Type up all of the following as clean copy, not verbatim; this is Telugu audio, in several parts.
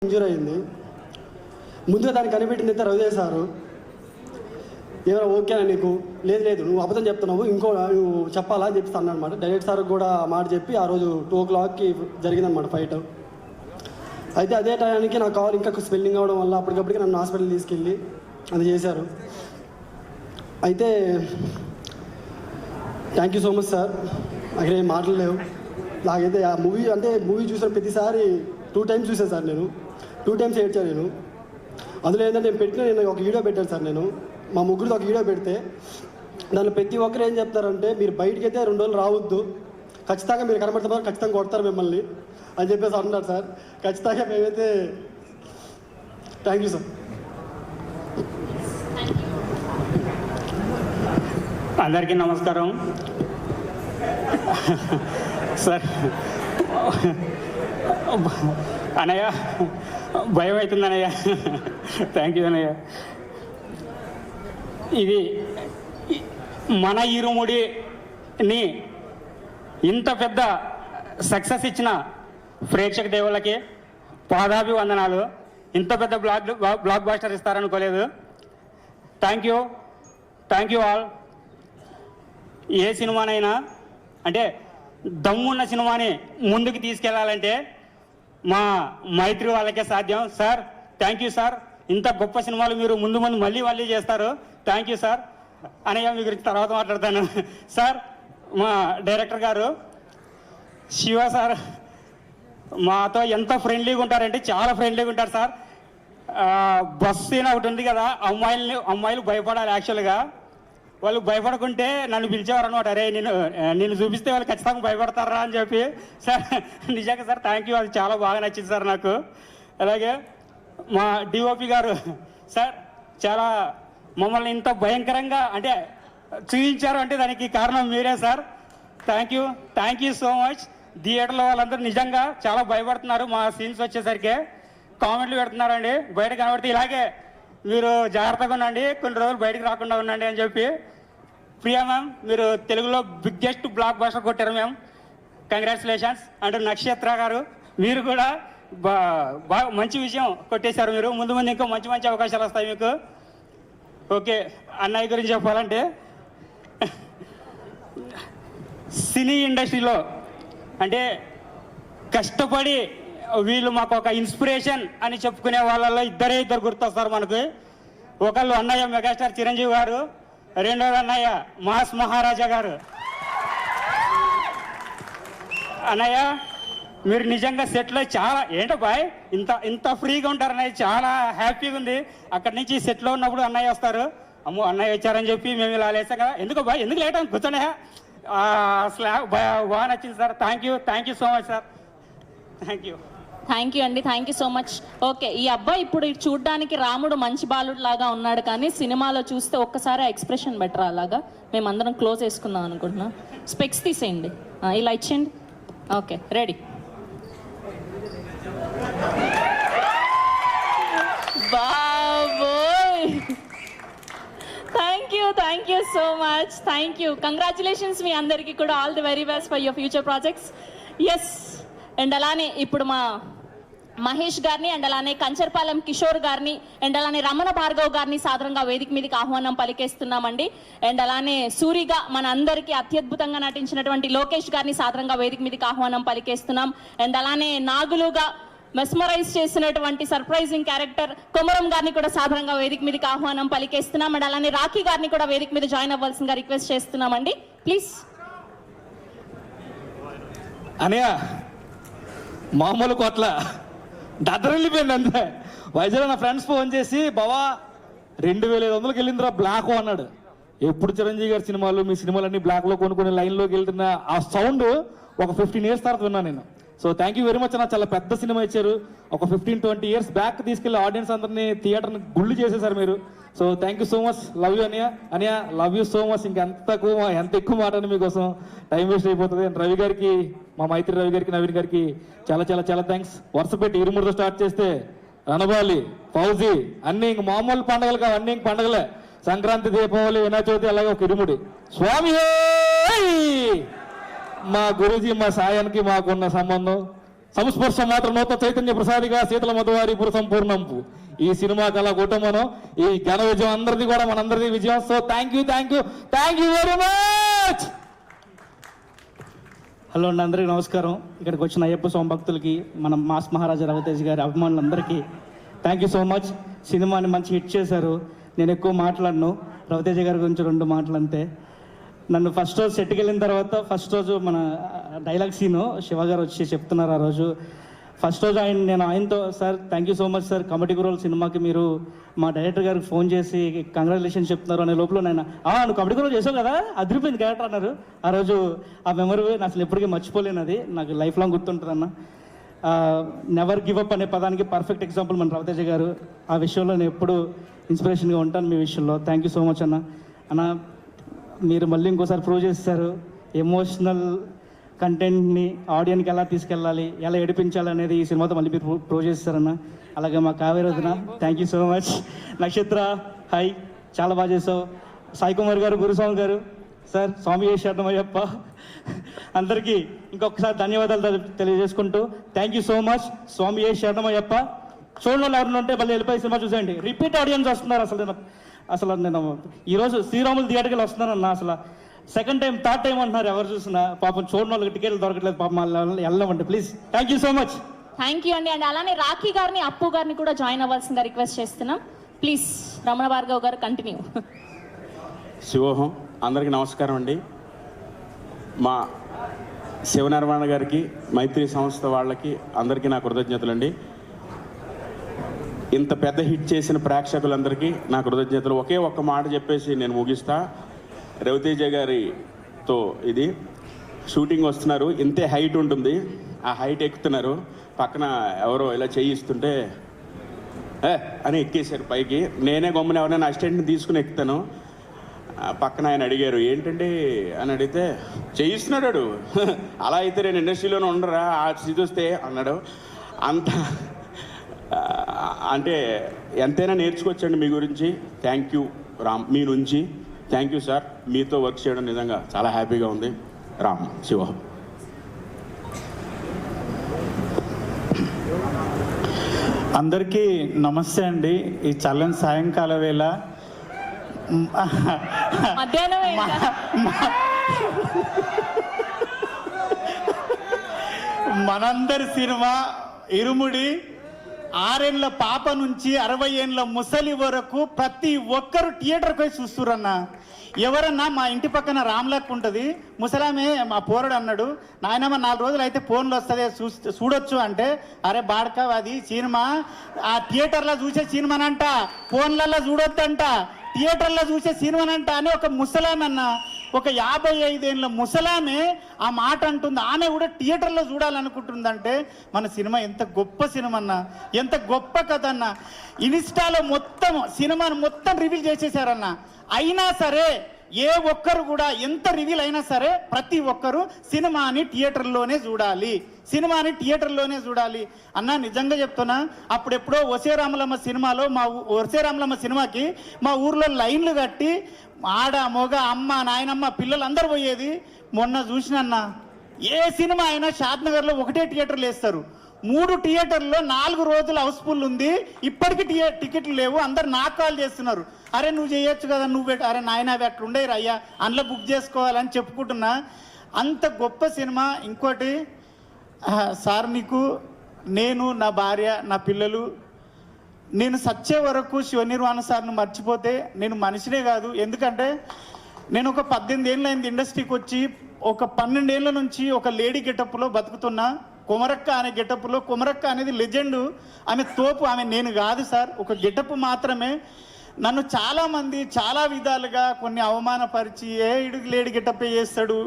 ఇంజూర్ అయింది. ముందుగా దాన్ని కనిపెట్టింది అయితే రవిదేవ్ సారు. ఏమైనా ఓకేనా నీకు? లేదు లేదు నువ్వు అబద్ధం చెప్తున్నావు, నువ్వు చెప్పాలా అని చెప్పి అన్నమాట. డైరెక్ట్ సార్ కూడా మాట చెప్పి ఆ రోజు 2 o'clockకి జరిగిందనమాట ఫైట్. అయితే అదే టైంకి నా కాల్ ఇంకా స్వెల్లింగ్ అవ్వడం వల్ల అప్పటికప్పటికి నన్ను హాస్పిటల్ తీసుకెళ్ళి అది చేశారు. అయితే thank you so much sir. అక్కడ ఏం మాటలు లేవు. నాకైతే ఆ మూవీ చూసిన ప్రతిసారి 2 times చూసాను సార్. నేను 2 times ఏడ్చాను నేను. అందులో ఏంటంటే నేను ఒక వీడియో పెట్టాను సార్. నేను మా ముగ్గురితో ఒక వీడియో పెడితే దానిలో ప్రతి ఒక్కరు ఏం చెప్తారంటే, మీరు బయటికి అయితే 2 రోజులు రావద్దు, ఖచ్చితంగా మీరు కనబడుతున్నారు, ఖచ్చితంగా కొడతారు మిమ్మల్ని అని చెప్పేసి అంటున్నారు సార్. ఖచ్చితంగా మేమైతే థ్యాంక్ యూ సార్. అందరికీ నమస్కారం సార్. అన్నయ్య భయం అవుతుంది అన్నయ్య. థ్యాంక్ యూ అన్నయ్య. ఇది మన ఇరుముడిని ఇంత పెద్ద సక్సెస్ ఇచ్చిన ప్రేక్షక దేవుళ్ళకి పాదాభివందనాలు. ఇంత పెద్ద బ్లాక్ బాస్టర్ ఇస్తారనుకోలేదు. Thank you all. ఏ సినిమానైనా అంటే దమ్మున్న సినిమాని ముందుకు తీసుకెళ్లాలంటే మా మైత్రి వాళ్ళకే సాధ్యం. Sir thank you sir. ఇంత గొప్ప సినిమాలు మీరు ముందు మళ్ళీ చేస్తారు. Thank you sir. అనయ్య మీ గురించి తర్వాత మాట్లాడతాను సార్. మా డైరెక్టర్ గారు శివ సార్ మాతో ఎంత ఫ్రెండ్లీగా ఉంటారంటే చాలా ఫ్రెండ్లీగా ఉంటారు సార్. బస్ సీన్ ఒకటి ఉంది కదా, అమ్మాయిలు భయపడాలి. యాక్చువల్గా వాళ్ళు భయపడకుంటే నన్ను పిలిచేవారు అనమాట. అరే నేను చూపిస్తే వాళ్ళు ఖచ్చితంగా భయపడతారా అని చెప్పి. సార్ నిజంగా సార్ థ్యాంక్ యూ. అది చాలా బాగా నచ్చింది సార్ నాకు. అలాగే మా డిఓపి గారు సార్ చాలా మమ్మల్ని ఇంత భయంకరంగా అంటే చూపించారు అంటే దానికి కారణం మీరే sir. Thank you so much. థియేటర్లో వాళ్ళందరూ నిజంగా చాలా భయపడుతున్నారు. మా సీన్స్ వచ్చేసరికి కామెంట్లు పెడుతున్నారండి, బయట కనబడితే ఇలాగే మీరు జాగ్రత్తగా ఉండండి, కొన్ని రోజులు బయటకు రాకుండా ఉండండి అని చెప్పి. ప్రియా మ్యామ్ మీరు తెలుగులో బిగ్గెస్ట్ బ్లాక్ బాస్టర్ కొట్టారు మ్యామ్. కంగ్రాచులేషన్స్. అండ్ నక్షత్ర గారు మీరు కూడా బాగా మంచి విషయం కొట్టేశారు. మీరు ముందు ఇంకా మంచి అవకాశాలు వస్తాయి మీకు. ఓకే అన్నయ్య గురించి చెప్పాలంటే సినీ ఇండస్ట్రీలో అంటే కష్టపడి వీళ్ళు మాకు ఒక ఇన్స్పిరేషన్ అని చెప్పుకునే వాళ్ళలో ఇద్దరు గుర్తొస్తారు మనకు. ఒకళ్ళు అన్నయ్య మెగాస్టార్ చిరంజీవి గారు, రెండో అన్నయ్య మాస్ మహారాజా గారు. అన్నయ్య మీరు నిజంగా సెట్లో చాలా ఏంటో బాయ్ ఇంత ఫ్రీగా ఉంటారు అన్నయ్య, చాలా హ్యాపీగా ఉంది. అక్కడి నుంచి సెట్లో ఉన్నప్పుడు అన్నయ్య వస్తారు, అమ్మో అన్నయ్య వచ్చారని చెప్పి మేము ఇలా లేసాం కదా, ఎందుకు బాయ్ ఎందుకు లేట్ అని కూర్చోనే స్లాబ్ బాగా నచ్చింది sir. Thank you so much sir. Thank you అండి. Thank you so much. Okay ఈ అబ్బాయి ఇప్పుడు చూడ్డానికి రాముడు మంచి బాలుడు లాగా ఉన్నాడు, కానీ సినిమాలో చూస్తే ఒక్కసారి ఎక్స్ప్రెషన్ బెటర్. అలాగా మేమందరం క్లోజ్ చేసుకుందాం అనుకుంటున్నాం. స్పెక్స్ తీసేయండి, ఇలా ఇచ్చేయండి. Okay ready. బాబోయ్ thank you so much. Thank you. Congratulations మీ అందరికీ కూడా. All the very best for your future projects. Yes. And అలానే ఇప్పుడు మా మహేష్ గారిని అండ్ అలానే కంచర్పాలెం కిషోర్ గారిని అండ్ అలానే రమణ భార్గవ్ గారిని సాధారణంగా వేదిక మీదకి ఆహ్వానం పలికేస్తున్నామండి. అండ్ అలానే సూరిగా మన అందరికీ అత్యద్భుతంగా నటించినటువంటి లోకేష్ గారిని సాధారణంగా వేదిక మీదకి ఆహ్వానం పలికేస్తున్నాం. అండ్ అలానే నాగులుగా మెస్మరైజ్ చేసినటువంటి సర్ప్రైజింగ్ క్యారెక్టర్ కొమరం గారిని కూడా సాధారణంగా వేదిక మీదకి ఆహ్వానం పలికేస్తున్నాం. అండ్ అలానే రాఖీ గారిని కూడా వేదిక మీద జాయిన్ అవ్వాల్సిందిగా రిక్వెస్ట్ చేస్తున్నామండి ప్లీజ్. అనయా మామూలు కొట్ల దద్దరిల్లిపోయింది అంతే. వైజాగ్ నా ఫ్రెండ్స్ ఫోన్ చేసి బావా 2500కి వెళ్ళిందిరా బ్లాక్ అన్నాడు. ఎప్పుడు చిరంజీవి గారి సినిమాలు మీ సినిమాలన్నీ బ్లాక్లో కొనుక్కుని లైన్లోకి వెళ్తున్న ఆ సౌండ్ ఒక 15 years తర్వాత విన్నాను నేను. So thank you very much అన్న. చాలా పెద్ద సినిమా ఇచ్చారు. ఒక 15-20 years బ్యాక్ తీసుకెళ్లి ఆడియన్స్ అందరినీ థియేటర్ని గుళ్ళు చేసేసారు మీరు. So thank you so much. Love you అనియా లవ్ యూ సో మచ్. ఎంత ఎక్కువ మాట అని మీకోసం టైం వేస్ట్ అయిపోతుంది. అండ్ రవి గారికి, మా మైత్రి రవి గారికి, నవీన్ గారికి చాలా చాలా చాలా థ్యాంక్స్. వరుస పెట్టి ఇరుముడితో స్టార్ట్ చేస్తే రణబాలి, ఫౌజీ అన్ని ఇంక మామూలు పండుగలు కావు, అన్ని ఇంక పండుగలే. సంక్రాంతి, దీపావళి, వినాయక చవితి, అలాగే ఒక ఇరుముడి. స్వామి మా గురూజీ, మా సాయానికి మాకున్న సంబంధం సంస్పర్శ మాత్రం నూత చైతన్య ప్రసాదిగా శీతల మధువారి పుర సంపూర్ణంపు. ఈ సినిమా కళ కుటుంబం ఈ ఘన విజయం అందరిది కూడా మనందరిది విజయం. So thank you very much. Hello అండి, అందరికీ నమస్కారం. ఇక్కడికి వచ్చిన అయ్యప్ప స్వామి భక్తులకి, మన మాస్ మహారాజా రవితేజ్ గారి అభిమానులందరికీ థ్యాంక్ యూ సో మచ్. సినిమాని మంచి హిట్ చేశారు. నేను ఎక్కువ మాట్లాడను, రవితేజ గారి గురించి 2 మాటలు అంతే. నన్ను ఫస్ట్ రోజు సెట్కి వెళ్ళిన తర్వాత ఫస్ట్ రోజు మన డైలాగ్ సీను శివ గారు వచ్చి చెప్తున్నారు. ఆ రోజు ఫస్ట్ రోజు నేను ఆయనతో, sir thank you so much sir, committee గురోల్ సినిమాకి మీరు మా డైరెక్టర్ గారికి ఫోన్ చేసి కంగ్రాచులేషన్స్ చెప్తున్నారు అనే లోపల నేను నువ్వు కమిటీ గురోల్ చేసావు కదా, అదిరిపోయింది క్యారెక్టర్ అన్నారు. ఆ రోజు ఆ మెమరీ నేను అసలు ఎప్పటికీ మర్చిపోలేను. అది నాకు లైఫ్ లాంగ్ గుర్తుంటుంది అన్న. నెవర్ గివ్ అప్ అనే పదానికి పర్ఫెక్ట్ ఎగ్జాంపుల్ మన రవితేజ గారు. ఆ విషయంలో నేను ఎప్పుడు ఇన్స్పిరేషన్గా ఉంటాను మీ విషయంలో. థ్యాంక్ యూ సో మచ్ అన్న. మీరు మళ్ళీ ఇంకోసారి ప్రూవ్ చేస్తారు ఎమోషనల్ కంటెంట్ని ఆడియన్కి ఎలా తీసుకెళ్ళాలి, ఎలా ఏడిపించాలి అనేది ఈ సినిమాతో మళ్ళీ మీరు ప్రూవ్ చేస్తారన్న. అలాగే మా కావేరి వదిన థ్యాంక్ యూ సో మచ్. నక్షత్ర హాయ్, చాలా బాగా చేసావు. సాయి కుమార్ గారు, గురుస్వామి గారు, సార్ స్వామి శరణమయ్యప్ప, అందరికీ ఇంకొకసారి ధన్యవాదాలు తెలియజేసుకుంటూ థ్యాంక్ యూ సో మచ్. స్వామి శరణమయ్యప్ప. చూడండి వాళ్ళు ఎవరైనా ఉంటే మళ్ళీ వెళ్ళిపోయి సినిమా చూసేయండి. రిపీట్ ఆడియన్స్ వస్తున్నారు. అసలు నేను ఈరోజు శ్రీరాములు థియేటర్కి వస్తున్నానన్న. అసలు సెకండ్ టైం థర్డ్ టైం అంటున్నారు ఎవరు చూసినా. పాపం చూడని వాళ్ళకి టికెట్లు దొరకట్లేదు. పాపం వెళ్ళమండి please. Thank you so much. Thank you అండి. అండ్ అలానే రాఖీ గారిని, అప్పు గారిని కూడా జాయిన్ అవ్వాల్సిందిగా రిక్వెస్ట్ చేస్తున్నాం. ప్లీజ్ రమణ భార్గవ్ గారు కంటిన్యూ. శివోహం. అందరికీ నమస్కారం అండి. మా శివనారాయణ గారికి, మైత్రి సంస్థ వాళ్ళకి అందరికీ నా కృతజ్ఞతలు అండి. ఇంత పెద్ద హిట్ చేసిన ప్రేక్షకులందరికీ నా కృతజ్ఞతలు. ఒకే ఒక్క మాట చెప్పేసి నేను ముగిస్తా. రవితేజ గారితో ఇది షూటింగ్ వస్తున్నారు, ఇంతే హైట్ ఉంటుంది, ఆ హైట్ ఎక్కుతున్నారు. పక్కన ఎవరో ఇలా చేయిస్తుంటే అని ఎక్కేశారు పైకి. నేనే గమ్మున ఎవరైనా అసిస్టెంట్ని తీసుకుని ఎక్కుతాను. పక్కన ఆయన అడిగారు ఏంటండి అని అడిగితే చేయిస్తున్నాడు. అలా అయితే నేను ఇండస్ట్రీలోనే ఉండరా ఆ స్థితి వస్తే అన్నాడు. అంత అంటే ఎంతైనా నేర్చుకోవచ్చండి మీ గురించి. థ్యాంక్ యూ రామ్, మీ నుంచి థ్యాంక్ యూ సార్. మీతో వర్క్ చేయడం నిజంగా చాలా హ్యాపీగా ఉంది. రామ్ శివ. అందరికీ నమస్తే అండి. ఈ చల్లని సాయంకాల వేళ మధ్యాహ్నం మనందరి సినిమా ఇరుముడి 6 ఏళ్ళ పాప నుంచి 60 ఏళ్ళ ముసలి వరకు ప్రతి ఒక్కరు థియేటర్కి పోయి చూస్తురన్న. ఎవరన్నా మా ఇంటి పక్కన రామ్లక్ ఉంటుంది, ముసలామే మా పోరడు అన్నాడు, నాయనమ్మ 4 రోజులు అయితే ఫోన్లో వస్తుంది చూడొచ్చు అంటే, అరే బాడక అది సినిమా ఆ థియేటర్లో చూసే సినిమానంట, ఫోన్లలో చూడొద్దంట, థియేటర్లో చూసే సినిమానంట అని ఒక ముసలామె అన్న, ఒక 55 ఏళ్ళ ముసలామే ఆ మాట అంటుంది. ఆమె కూడా థియేటర్లో చూడాలనుకుంటుందంటే మన సినిమా ఎంత గొప్ప సినిమా అన్న, ఎంత గొప్ప కథ అన్న. ఇన్స్టాలో మొత్తం సినిమాను మొత్తం రివీల్ చేసేసారన్న. అయినా సరే ఏ ఒక్కరు కూడా ఎంత రివీల్ అయినా సరే ప్రతి ఒక్కరు సినిమాని థియేటర్లోనే చూడాలి, సినిమాని థియేటర్లోనే చూడాలి అన్న. నిజంగా చెప్తున్నా, అప్పుడెప్పుడో ఒసే రామలమ్మ సినిమాలో ఒసే రామలమ్మ సినిమాకి మా ఊర్లో లైన్లు కట్టి ఆడ మొగ అమ్మ నాయనమ్మ పిల్లలందరూ పోయేది. మొన్న చూసినన్నా ఏ సినిమా అయినా షాద్నగర్లో ఒకటే థియేటర్లు వేస్తారు. 3 థియేటర్లో 4 రోజులు హౌస్ఫుల్ ఉంది. ఇప్పటికీ టికెట్లు లేవు. అందరు నాకు కాల్ చేస్తున్నారు, అరే నువ్వు చేయొచ్చు కదా, నువ్వు అరే నాయన అవి అట్లుండేరు అయ్యా, అందులో బుక్ చేసుకోవాలని చెప్పుకుంటున్నా. అంత గొప్ప సినిమా. ఇంకోటి సార్, నీకు నేను, నా భార్య, నా పిల్లలు, నేను సచ్చే వరకు శివనిర్వాణ సార్ను మర్చిపోతే నేను మనిషినే కాదు. ఎందుకంటే నేను ఒక 18 ఏళ్ళు అయింది ఇండస్ట్రీకి వచ్చి. ఒక 12 ఏళ్ళ నుంచి ఒక లేడీ గెటప్లో బతుకుతున్నా. కొమరక్క అనే గెటప్లో, కొమరక్క అనేది లెజెండు, ఆమె తోపు, ఆమె నేను కాదు సార్, ఒక గెటప్ మాత్రమే. నన్ను చాలామంది చాలా విధాలుగా కొన్ని అవమానపరిచి, వీడు లేడీ గెటప్పే చేస్తాడు,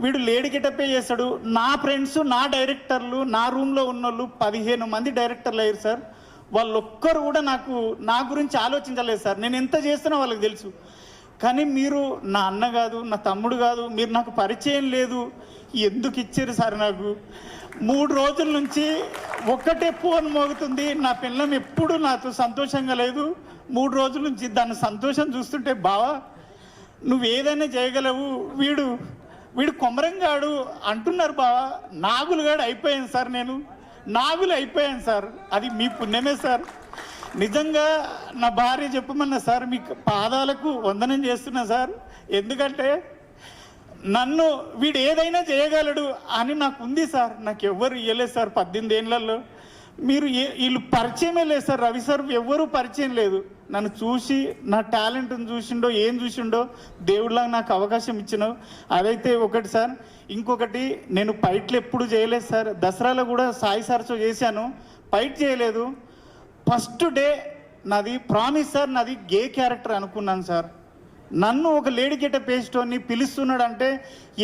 వీడు లేడీ గెటప్పే చేస్తాడు. నా ఫ్రెండ్స్, నా డైరెక్టర్లు, నా రూమ్లో ఉన్నోళ్ళు 15 మంది డైరెక్టర్లు అయ్యారు సార్. వాళ్ళొక్కరు కూడా నా గురించి ఆలోచించలేదు సార్. నేను ఎంత చేస్తున్నా వాళ్ళకి తెలుసు. కానీ మీరు నా అన్న కాదు, నా తమ్ముడు కాదు, మీరు నాకు పరిచయం లేదు, ఎందుకు ఇచ్చారు సార్? నాకు 3 రోజుల నుంచి ఒక్కటే ఫోన్ మోగుతుంది. నా పిల్లం ఎప్పుడు నాతో సంతోషంగా లేదు. 3 రోజుల నుంచి దాని సంతోషం చూస్తుంటే, బావా నువ్వు ఏదైనా చేయగలవు, వీడు కొమరంగాడు అంటున్నారు బావా, నాగులుగాడు అయిపోయాను సార్, నేను నాగులు అయిపోయాను సార్. అది మీ పుణ్యమే సార్. నిజంగా నా భార్య చెప్పమన్నా సార్, మీ పాదాలకు వందనం చేస్తున్నా సార్. ఎందుకంటే నన్ను వీడు ఏదైనా చేయగలడు అని నాకు ఉంది సార్. నాకు ఎవ్వరు ఇవ్వలేదు సార్ 18 ఏళ్ళల్లో. మీరు వీళ్ళు పరిచయమే లేదు సార్. రవి సార్ ఎవ్వరూ పరిచయం లేదు. నన్ను చూసి నా టాలెంట్ని చూసిండో ఏం చూసిండో దేవుడిలాగా నాకు అవకాశం ఇచ్చినావు. అదైతే ఒకటి సార్. ఇంకొకటి, నేను ఫైట్లు ఎప్పుడు చేయలేదు సార్. దసరాలో కూడా సాయి సార్తో చేశాను, ఫైట్ చేయలేదు. ఫస్ట్ డే నాది ప్రామిస్ సార్, నాది గే క్యారెక్టర్ అనుకున్నాను సార్. నన్ను ఒక లేడీ గెటప్ వేసేటోని పిలుస్తున్నాడు అంటే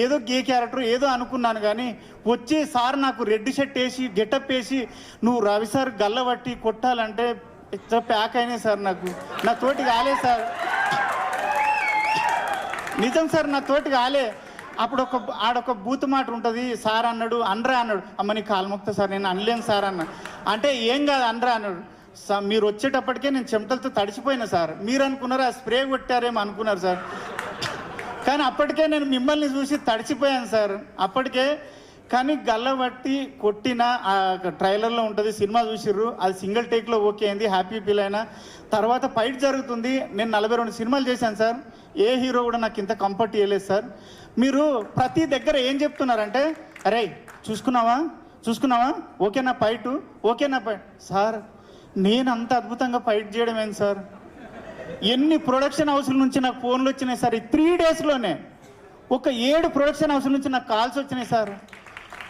ఏదో గే క్యారెక్టర్ ఏదో అనుకున్నాను. కానీ వచ్చే సార్ నాకు రెడ్ షర్ట్ వేసి గెటప్ వేసి నువ్వు రవి సార్ గల్లబట్టి కొట్టాలంటే ప్యాక్ అయినాయి సార్. నా తోటి కాలే సార్, నిజం సార్, నా తోటి కాలే. అప్పుడు ఆడొక బూత్ మాట ఉంటుంది, సార్ అన్నాడు అనరా అన్నాడు. అమ్మ నీ కాలుమొక్త సార్, నేను అనలేను సార్ అన్న. అంటే ఏం కాదు అనరా అన్నాడు. మీరు వచ్చేటప్పటికే నేను చెమటలతో తడిచిపోయినా సార్. మీరు అనుకున్నారు ఆ స్ప్రే కొట్టారేమో అనుకున్నారు సార్. కానీ అప్పటికే నేను మిమ్మల్ని చూసి తడిచిపోయాను సార్ అప్పటికే. కానీ గల్లబట్టి కొట్టిన ట్రైలర్లో ఉంటుంది, సినిమా చూసిర్రు, అది సింగిల్ టేక్లో ఓకే అయింది, హ్యాపీ ఫీల్ అయినా. తర్వాత ఫైట్ జరుగుతుంది. నేను 42 సినిమాలు చేశాను సార్. ఏ హీరో కూడా నాకు ఇంత కంఫర్ట్ ఇవ్వలేదు సార్. మీరు ప్రతి దగ్గర ఏం చెప్తున్నారంటే, అరే చూసుకున్నావా ఓకేనా ఫైటు, ఓకేనా ఫైట్. సార్ నేను అంత అద్భుతంగా ఫైట్ చేయడం ఏంటి సార్? ఎన్ని ప్రొడక్షన్ హౌస్ల నుంచి నాకు ఫోన్లు వచ్చినాయి సార్. ఈ 3 డేస్లోనే ఒక 7 ప్రొడక్షన్ హౌస్ల నుంచి నాకు కాల్స్ వచ్చినాయి సార్.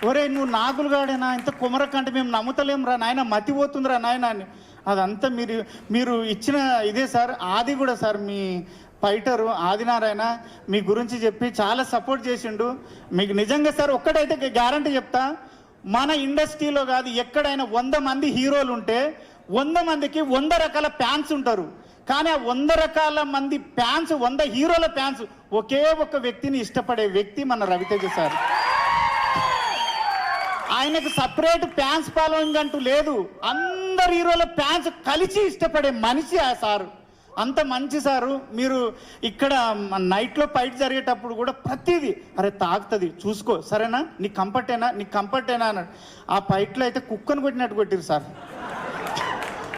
ఒరే నువ్వు నాగులుగాడేనా, ఇంత కుమరకంటే మేము నమ్ముతలేం రా నాయన, మతిపోతుందిరా నాయన అని. అదంతా మీరు ఇచ్చిన ఇదే సార్. ఆది కూడా సార్, మీ ఫైటరు ఆదినారాయణ మీ గురించి చెప్పి చాలా సపోర్ట్ చేసిండు. మీకు నిజంగా సార్ ఒక్కటైతే గ్యారంటీ చెప్తా, మన ఇండస్ట్రీలో కాదు ఎక్కడైనా 100 మంది హీరోలు ఉంటే 100 మందికి 100 రకాల ఫ్యాన్స్ ఉంటారు. కానీ ఆ 100 రకాల మంది ఫ్యాన్స్, 100 హీరోల ఫ్యాన్స్ ఒకే ఒక వ్యక్తిని ఇష్టపడే వ్యక్తి మన రవితేజ సార్. ఆయనకు సపరేట్ ఫ్యాన్స్ ఫాలోయింగ్ అంటూ లేదు. అందరు హీరోల ఫ్యాన్స్ కలిసి ఇష్టపడే మనిషి ఆ సారు. అంత మంచి సారు. మీరు ఇక్కడ నైట్లో ఫైట్ జరిగేటప్పుడు కూడా ప్రతిదీ అరే తాగుతుంది చూసుకో, సరేనా, నీకు కంఫర్టేనా అన్నాడు. ఆ ఫైట్లో అయితే కుక్కను కొట్టినట్టు కొట్టిరు సార్.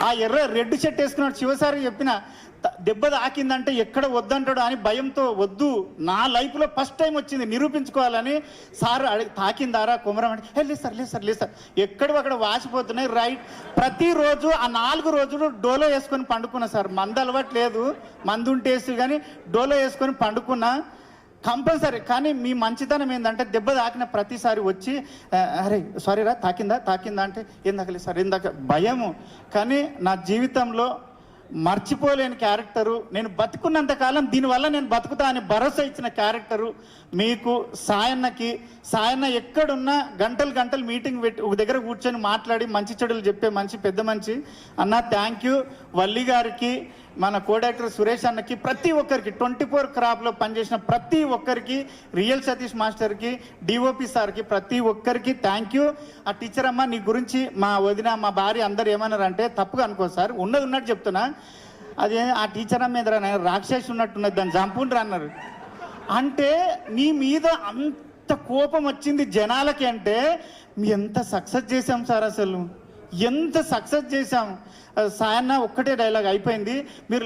ఆ రెడ్ షర్ట్ వేసుకున్నాడు శివసారి చెప్పిన దెబ్బ తాకిందంటే ఎక్కడ వద్దంటాడు అని భయంతో వద్దు, నా లైఫ్లో ఫస్ట్ టైం వచ్చింది నిరూపించుకోవాలని. సార్ తాకిందారా కుమరం అంటే లేదు సార్ ఎక్కడో అక్కడ వాసిపోతున్నాయి. రైట్, ప్రతిరోజు ఆ 4 రోజులు డోలో వేసుకొని పండుకున్నా సార్. మందు అలవాటు లేదు, మందు ఉంటేసి కానీ డోలో వేసుకొని పండుకున్నా కంపల్సరీ. కానీ మీ మంచితనం ఏంటంటే దెబ్బ తాకిన ప్రతిసారి వచ్చి అరే సారీరా తాకిందా అంటే ఏందాకలేదు సార్, ఏందాక భయము. కానీ నా జీవితంలో మర్చిపోలేని క్యారెక్టరు, నేను బతుకున్నంతకాలం దీనివల్ల నేను బతుకుతా అని భరోసా ఇచ్చిన క్యారెక్టరు మీకు సాయన్న ఎక్కడున్నా గంటలు మీటింగ్ పెట్టి ఒక దగ్గర కూర్చొని మాట్లాడి మంచి చెడులు చెప్పే పెద్ద మంచి అన్న. Thank you. వల్లి గారికి, మన కోడైరెక్టర్ సురేష్ అన్నకి, ప్రతి ఒక్కరికి 24 క్రాప్లో పనిచేసిన ప్రతి ఒక్కరికి, రియల్ సతీష్ మాస్టర్కి, డిఓపి సార్కి, ప్రతి ఒక్కరికి థ్యాంక్ యూ. ఆ టీచర్ అమ్మ నీ గురించి మా వదిన మా భార్య అందరు ఏమన్నారంటే, తప్పుగా అనుకో సార్, ఉన్నట్టు చెప్తున్నా, అదే ఆ టీచర్ అమ్మ మీద రాక్షసి ఉన్నట్టున్నది, దాన్ని చంపుండ్రు అన్నారు. అంటే నీ మీద అంత కోపం వచ్చింది జనాలకి అంటే ఎంత సక్సెస్ చేశాం సార్, అసలు ఎంత సక్సెస్ చేశాం. సాయన్న ఒక్కటే డైలాగ్ అయిపోయింది. మీరు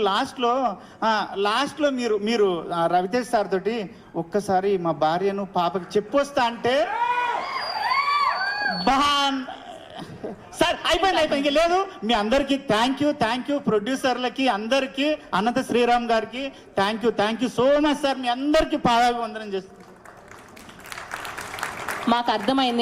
లాస్ట్లో మీరు రవితేజ్ సార్ తోటి ఒక్కసారి మా భార్యను పాపకి చెప్పొస్తా అంటే సార్ అయిపోయింది లేదు. మీ అందరికీ థ్యాంక్ యూ. ప్రొడ్యూసర్లకి అందరికీ, అనంత శ్రీరామ్ గారికి thank you so much sir. మీ అందరికీ పాదాభివందనం చేస్తాను. మాకు అర్థమైంది.